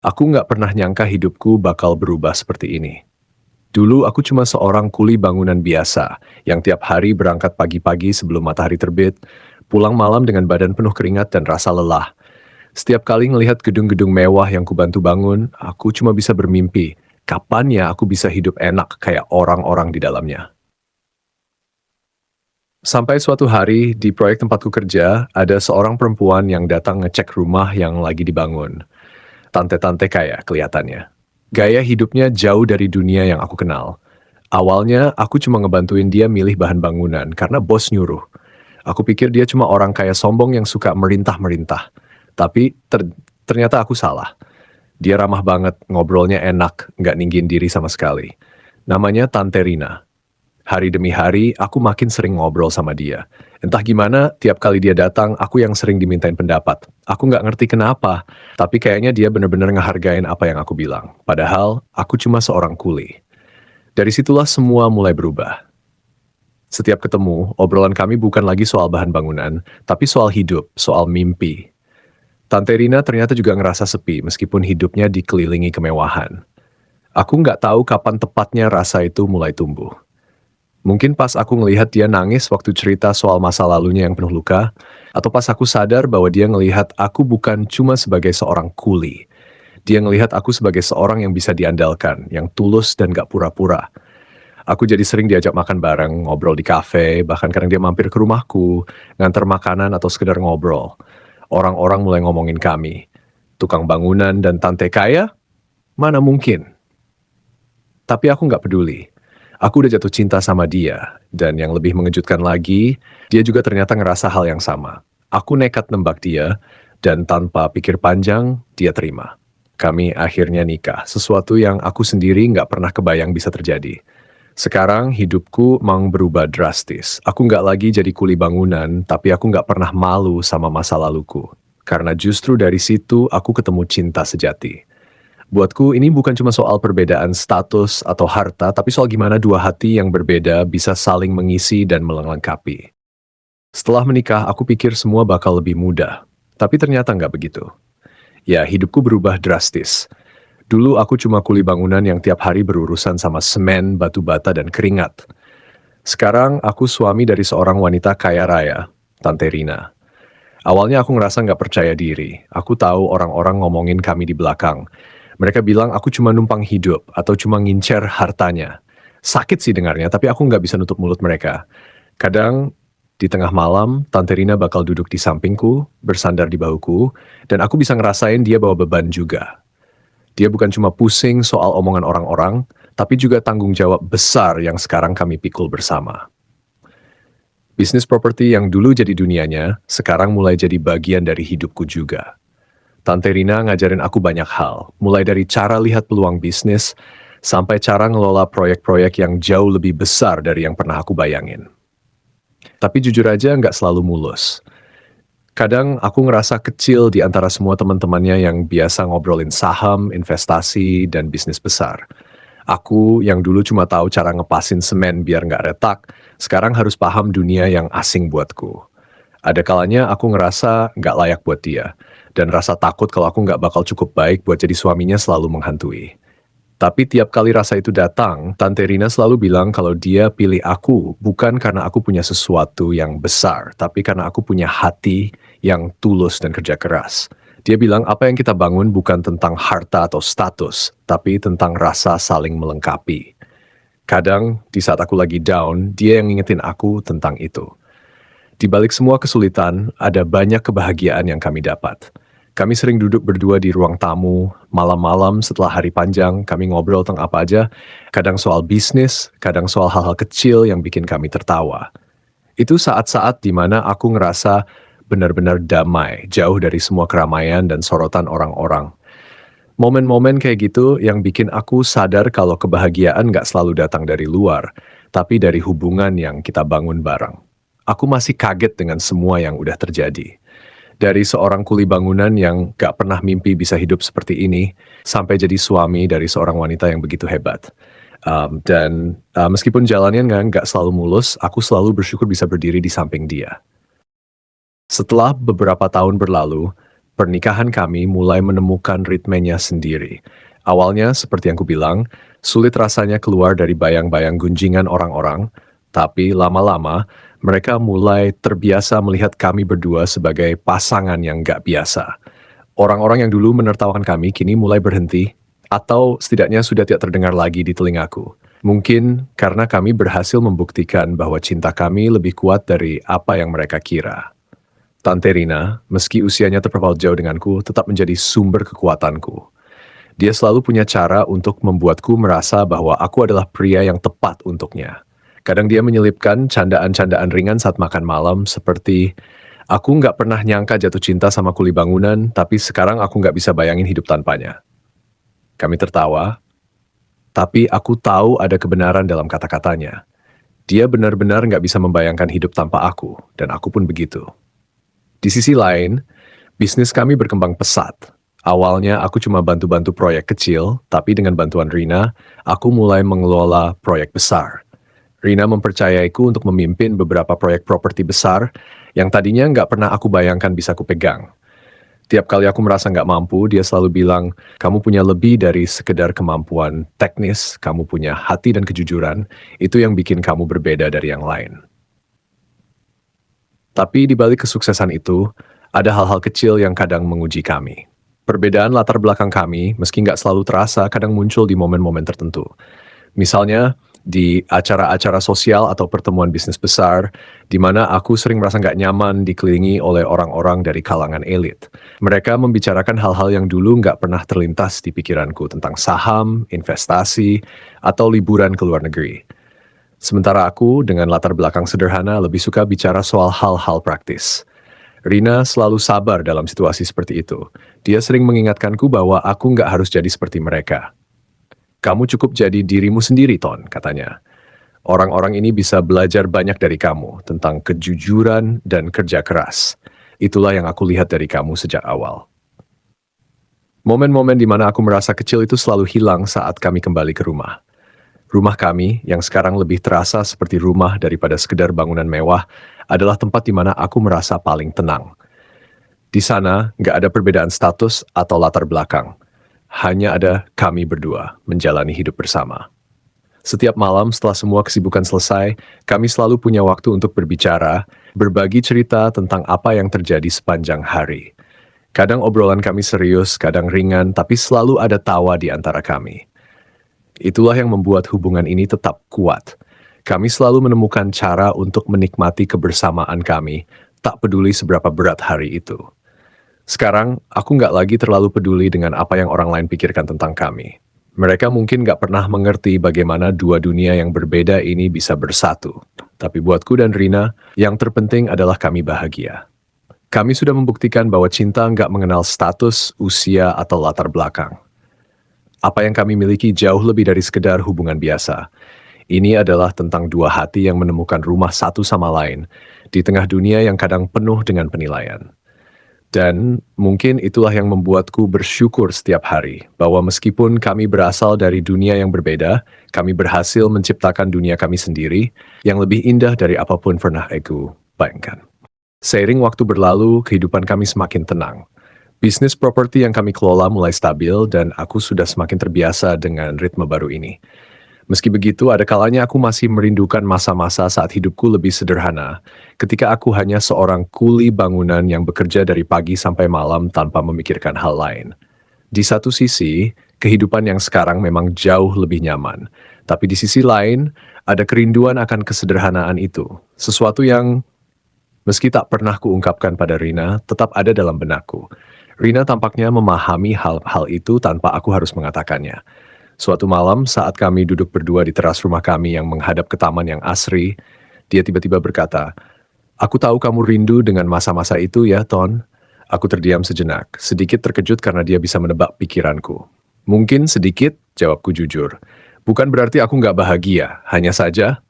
Aku nggak pernah nyangka hidupku bakal berubah seperti ini. Dulu aku cuma seorang kuli bangunan biasa, yang tiap hari berangkat pagi-pagi sebelum matahari terbit, pulang malam dengan badan penuh keringat dan rasa lelah. Setiap kali ngelihat gedung-gedung mewah yang kubantu bangun, aku cuma bisa bermimpi, kapan ya aku bisa hidup enak kayak orang-orang di dalamnya. Sampai suatu hari, di proyek tempatku kerja, ada seorang perempuan yang datang ngecek rumah yang lagi dibangun. Tante-tante kaya kelihatannya. Gaya hidupnya jauh dari dunia yang aku kenal. Awalnya aku cuma ngebantuin dia milih bahan bangunan karena bos nyuruh. Aku pikir dia cuma orang kaya sombong yang suka merintah-merintah. Tapi ternyata aku salah. Dia ramah banget, ngobrolnya enak, nggak ninggin diri sama sekali. Namanya Tante Rina. Hari demi hari, aku makin sering ngobrol sama dia. Entah gimana, tiap kali dia datang, aku yang sering dimintain pendapat. Aku nggak ngerti kenapa, tapi kayaknya dia bener-bener ngehargain apa yang aku bilang. Padahal, aku cuma seorang kuli. Dari situlah semua mulai berubah. Setiap ketemu, obrolan kami bukan lagi soal bahan bangunan, tapi soal hidup, soal mimpi. Tante Rina ternyata juga ngerasa sepi meskipun hidupnya dikelilingi kemewahan. Aku nggak tahu kapan tepatnya rasa itu mulai tumbuh. Mungkin pas aku ngelihat dia nangis waktu cerita soal masa lalunya yang penuh luka, atau pas aku sadar bahwa dia ngelihat aku bukan cuma sebagai seorang kuli. Dia ngelihat aku sebagai seorang yang bisa diandalkan, yang tulus dan gak pura-pura. Aku jadi sering diajak makan bareng, ngobrol di kafe, bahkan kadang dia mampir ke rumahku, nganter makanan atau sekedar ngobrol. Orang-orang mulai ngomongin kami. Tukang bangunan dan tante kaya? Mana mungkin? Tapi aku nggak peduli. Aku udah jatuh cinta sama dia, dan yang lebih mengejutkan lagi, dia juga ternyata ngerasa hal yang sama. Aku nekat nembak dia, dan tanpa pikir panjang, dia terima. Kami akhirnya nikah, sesuatu yang aku sendiri nggak pernah kebayang bisa terjadi. Sekarang hidupku mang berubah drastis. Aku nggak lagi jadi kuli bangunan, tapi aku nggak pernah malu sama masa laluku. Karena justru dari situ aku ketemu cinta sejati. Buatku ini bukan cuma soal perbedaan status atau harta, tapi soal gimana dua hati yang berbeda bisa saling mengisi dan melengkapi. Setelah menikah, aku pikir semua bakal lebih mudah. Tapi ternyata nggak begitu. Ya, hidupku berubah drastis. Dulu aku cuma kuli bangunan yang tiap hari berurusan sama semen, batu bata, dan keringat. Sekarang aku suami dari seorang wanita kaya raya, Tante Rina. Awalnya aku ngerasa nggak percaya diri. Aku tahu orang-orang ngomongin kami di belakang. Mereka bilang aku cuma numpang hidup atau cuma ngincer hartanya. Sakit sih dengarnya, tapi aku nggak bisa nutup mulut mereka. Kadang di tengah malam, Tante Rina bakal duduk di sampingku, bersandar di bahuku, dan aku bisa ngerasain dia bawa beban juga. Dia bukan cuma pusing soal omongan orang-orang, tapi juga tanggung jawab besar yang sekarang kami pikul bersama. Bisnis properti yang dulu jadi dunianya, sekarang mulai jadi bagian dari hidupku juga. Tante Rina ngajarin aku banyak hal, mulai dari cara lihat peluang bisnis, sampai cara ngelola proyek-proyek yang jauh lebih besar dari yang pernah aku bayangin. Tapi jujur aja nggak selalu mulus. Kadang aku ngerasa kecil di antara semua teman-temannya yang biasa ngobrolin saham, investasi, dan bisnis besar. Aku yang dulu cuma tahu cara ngepasin semen biar nggak retak, sekarang harus paham dunia yang asing buatku. Ada kalanya aku ngerasa nggak layak buat dia, dan rasa takut kalau aku nggak bakal cukup baik buat jadi suaminya selalu menghantui. Tapi tiap kali rasa itu datang, Tante Rina selalu bilang kalau dia pilih aku bukan karena aku punya sesuatu yang besar, tapi karena aku punya hati yang tulus dan kerja keras. Dia bilang apa yang kita bangun bukan tentang harta atau status, tapi tentang rasa saling melengkapi. Kadang di saat aku lagi down, dia yang ngingetin aku tentang itu. Di balik semua kesulitan, ada banyak kebahagiaan yang kami dapat. Kami sering duduk berdua di ruang tamu, malam-malam setelah hari panjang, kami ngobrol tentang apa aja, kadang soal bisnis, kadang soal hal-hal kecil yang bikin kami tertawa. Itu saat-saat di mana aku ngerasa benar-benar damai, jauh dari semua keramaian dan sorotan orang-orang. Momen-momen kayak gitu yang bikin aku sadar kalau kebahagiaan gak selalu datang dari luar, tapi dari hubungan yang kita bangun bareng. Aku masih kaget dengan semua yang udah terjadi. Dari seorang kuli bangunan yang gak pernah mimpi bisa hidup seperti ini, sampai jadi suami dari seorang wanita yang begitu hebat. Meskipun jalannya nggak selalu mulus, aku selalu bersyukur bisa berdiri di samping dia. Setelah beberapa tahun berlalu, Pernikahan kami mulai menemukan ritmenya sendiri. Awalnya, seperti yang kubilang, sulit rasanya keluar dari bayang-bayang gunjingan orang-orang, tapi lama-lama mereka mulai terbiasa melihat kami berdua sebagai pasangan yang gak biasa. Orang-orang yang dulu menertawakan kami kini mulai berhenti, atau setidaknya sudah tidak terdengar lagi di telingaku. Mungkin karena kami berhasil membuktikan bahwa cinta kami lebih kuat dari apa yang mereka kira. Tante Rina, meski usianya terpaut jauh denganku, tetap menjadi sumber kekuatanku. Dia selalu punya cara untuk membuatku merasa bahwa aku adalah pria yang tepat untuknya. Kadang dia menyelipkan candaan-candaan ringan saat makan malam seperti, aku nggak pernah nyangka jatuh cinta sama kuli bangunan, tapi sekarang aku nggak bisa bayangin hidup tanpanya. Kami tertawa, tapi aku tahu ada kebenaran dalam kata-katanya. Dia benar-benar nggak bisa membayangkan hidup tanpa aku, dan aku pun begitu. Di sisi lain, bisnis kami berkembang pesat. Awalnya aku cuma bantu-bantu proyek kecil, tapi dengan bantuan Rina, aku mulai mengelola proyek besar. Rina mempercayaiku untuk memimpin beberapa proyek properti besar yang tadinya nggak pernah aku bayangkan bisa kupegang. Tiap kali aku merasa nggak mampu, dia selalu bilang, kamu punya lebih dari sekedar kemampuan teknis, kamu punya hati dan kejujuran, itu yang bikin kamu berbeda dari yang lain. Tapi di balik kesuksesan itu, ada hal-hal kecil yang kadang menguji kami. Perbedaan latar belakang kami, meski nggak selalu terasa, kadang muncul di momen-momen tertentu. Misalnya, di acara-acara sosial atau pertemuan bisnis besar, di mana aku sering merasa nggak nyaman dikelilingi oleh orang-orang dari kalangan elit. Mereka membicarakan hal-hal yang dulu nggak pernah terlintas di pikiranku tentang saham, investasi, atau liburan ke luar negeri. Sementara aku, dengan latar belakang sederhana, lebih suka bicara soal hal-hal praktis. Rina selalu sabar dalam situasi seperti itu. Dia sering mengingatkanku bahwa aku nggak harus jadi seperti mereka. Kamu cukup jadi dirimu sendiri, Ton, katanya. Orang-orang ini bisa belajar banyak dari kamu tentang kejujuran dan kerja keras. Itulah yang aku lihat dari kamu sejak awal. Momen-momen di mana aku merasa kecil itu selalu hilang saat kami kembali ke rumah. Rumah kami, yang sekarang lebih terasa seperti rumah daripada sekedar bangunan mewah, adalah tempat di mana aku merasa paling tenang. Di sana, nggak ada perbedaan status atau latar belakang. Hanya ada kami berdua menjalani hidup bersama. Setiap malam setelah semua kesibukan selesai, kami selalu punya waktu untuk berbicara, berbagi cerita tentang apa yang terjadi sepanjang hari. Kadang obrolan kami serius, kadang ringan, tapi selalu ada tawa di antara kami. Itulah yang membuat hubungan ini tetap kuat. Kami selalu menemukan cara untuk menikmati kebersamaan kami, tak peduli seberapa berat hari itu. Sekarang, aku nggak lagi terlalu peduli dengan apa yang orang lain pikirkan tentang kami. Mereka mungkin nggak pernah mengerti bagaimana dua dunia yang berbeda ini bisa bersatu. Tapi buatku dan Rina, yang terpenting adalah kami bahagia. Kami sudah membuktikan bahwa cinta nggak mengenal status, usia, atau latar belakang. Apa yang kami miliki jauh lebih dari sekedar hubungan biasa. Ini adalah tentang dua hati yang menemukan rumah satu sama lain di tengah dunia yang kadang penuh dengan penilaian. Dan mungkin itulah yang membuatku bersyukur setiap hari, bahwa meskipun kami berasal dari dunia yang berbeda, kami berhasil menciptakan dunia kami sendiri yang lebih indah dari apapun pernah aku bayangkan. Seiring waktu berlalu, kehidupan kami semakin tenang. Bisnis properti yang kami kelola mulai stabil dan aku sudah semakin terbiasa dengan ritme baru ini. Meski begitu, ada kalanya aku masih merindukan masa-masa saat hidupku lebih sederhana, ketika aku hanya seorang kuli bangunan yang bekerja dari pagi sampai malam tanpa memikirkan hal lain. Di satu sisi, kehidupan yang sekarang memang jauh lebih nyaman, tapi di sisi lain, ada kerinduan akan kesederhanaan itu, sesuatu yang, meski tak pernah kuungkapkan pada Rina, tetap ada dalam benakku. Rina tampaknya memahami hal-hal itu tanpa aku harus mengatakannya. Suatu malam saat kami duduk berdua di teras rumah kami yang menghadap ke taman yang asri, dia tiba-tiba berkata, "Aku tahu kamu rindu dengan masa-masa itu ya, Ton." Aku terdiam sejenak, sedikit terkejut karena dia bisa menebak pikiranku. Mungkin sedikit, jawabku jujur. Bukan berarti aku nggak bahagia, hanya saja,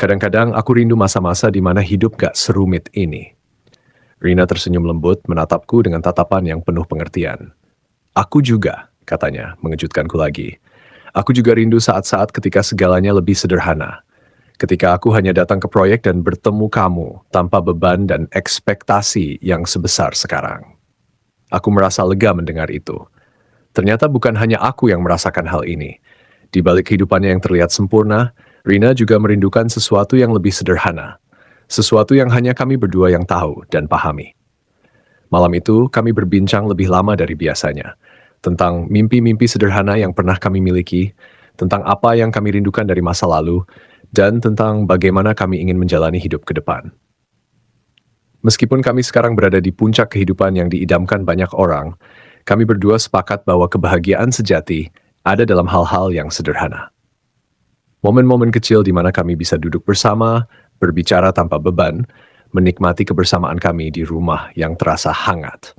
kadang-kadang aku rindu masa-masa di mana hidup gak serumit ini. Rina tersenyum lembut menatapku dengan tatapan yang penuh pengertian. Aku juga, katanya, mengejutkanku lagi. Aku juga rindu saat-saat ketika segalanya lebih sederhana. Ketika aku hanya datang ke proyek dan bertemu kamu tanpa beban dan ekspektasi yang sebesar sekarang. Aku merasa lega mendengar itu. Ternyata bukan hanya aku yang merasakan hal ini. Di balik kehidupannya yang terlihat sempurna, Rina juga merindukan sesuatu yang lebih sederhana. Sesuatu yang hanya kami berdua yang tahu dan pahami. Malam itu, kami berbincang lebih lama dari biasanya. Tentang mimpi-mimpi sederhana yang pernah kami miliki, tentang apa yang kami rindukan dari masa lalu, dan tentang bagaimana kami ingin menjalani hidup ke depan. Meskipun kami sekarang berada di puncak kehidupan yang diidamkan banyak orang, kami berdua sepakat bahwa kebahagiaan sejati ada dalam hal-hal yang sederhana. Momen-momen kecil di mana kami bisa duduk bersama, berbicara tanpa beban, menikmati kebersamaan kami di rumah yang terasa hangat.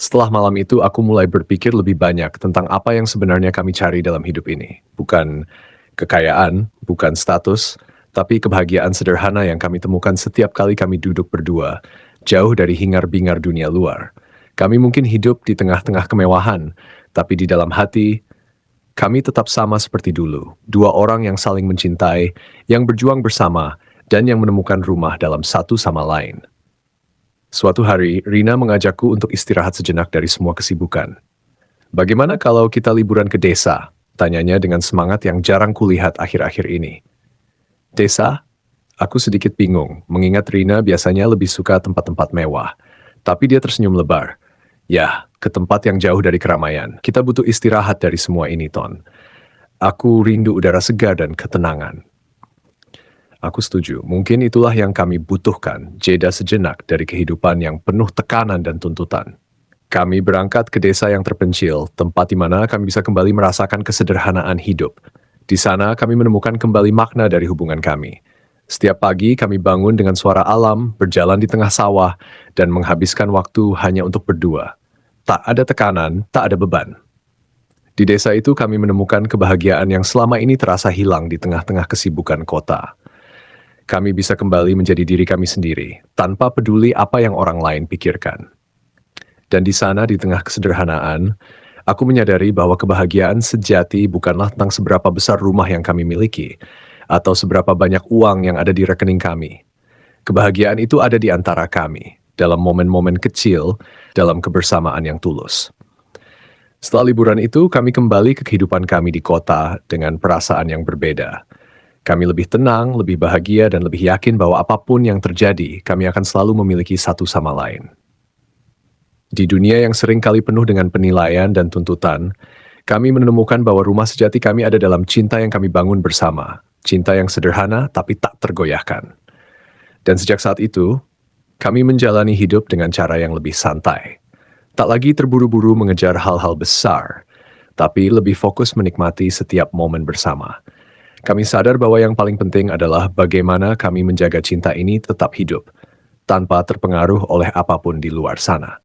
Setelah malam itu, aku mulai berpikir lebih banyak tentang apa yang sebenarnya kami cari dalam hidup ini. Bukan kekayaan, bukan status, tapi kebahagiaan sederhana yang kami temukan setiap kali kami duduk berdua, jauh dari hingar-bingar dunia luar. Kami mungkin hidup di tengah-tengah kemewahan, tapi di dalam hati, kami tetap sama seperti dulu. Dua orang yang saling mencintai, yang berjuang bersama, dan yang menemukan rumah dalam satu sama lain. Suatu hari, Rina mengajakku untuk istirahat sejenak dari semua kesibukan. Bagaimana kalau kita liburan ke desa? Tanyanya dengan semangat yang jarang kulihat akhir-akhir ini. Desa? Aku sedikit bingung, mengingat Rina biasanya lebih suka tempat-tempat mewah. Tapi dia tersenyum lebar. Ya, ke tempat yang jauh dari keramaian. Kita butuh istirahat dari semua ini, Ton. Aku rindu udara segar dan ketenangan. Aku setuju, mungkin itulah yang kami butuhkan, jeda sejenak dari kehidupan yang penuh tekanan dan tuntutan. Kami berangkat ke desa yang terpencil, tempat di mana kami bisa kembali merasakan kesederhanaan hidup. Di sana kami menemukan kembali makna dari hubungan kami. Setiap pagi kami bangun dengan suara alam, berjalan di tengah sawah, dan menghabiskan waktu hanya untuk berdua. Tak ada tekanan, tak ada beban. Di desa itu kami menemukan kebahagiaan yang selama ini terasa hilang di tengah-tengah kesibukan kota. Kami bisa kembali menjadi diri kami sendiri, tanpa peduli apa yang orang lain pikirkan. Dan di sana, di tengah kesederhanaan, aku menyadari bahwa kebahagiaan sejati bukanlah tentang seberapa besar rumah yang kami miliki, atau seberapa banyak uang yang ada di rekening kami. Kebahagiaan itu ada di antara kami, dalam momen-momen kecil, dalam kebersamaan yang tulus. Setelah liburan itu, kami kembali ke kehidupan kami di kota dengan perasaan yang berbeda. Kami lebih tenang, lebih bahagia, dan lebih yakin bahwa apapun yang terjadi, kami akan selalu memiliki satu sama lain. Di dunia yang sering kali penuh dengan penilaian dan tuntutan, kami menemukan bahwa rumah sejati kami ada dalam cinta yang kami bangun bersama. Cinta yang sederhana tapi tak tergoyahkan. Dan sejak saat itu, kami menjalani hidup dengan cara yang lebih santai. Tak lagi terburu-buru mengejar hal-hal besar, tapi lebih fokus menikmati setiap momen bersama. Kami sadar bahwa yang paling penting adalah bagaimana kami menjaga cinta ini tetap hidup, tanpa terpengaruh oleh apapun di luar sana.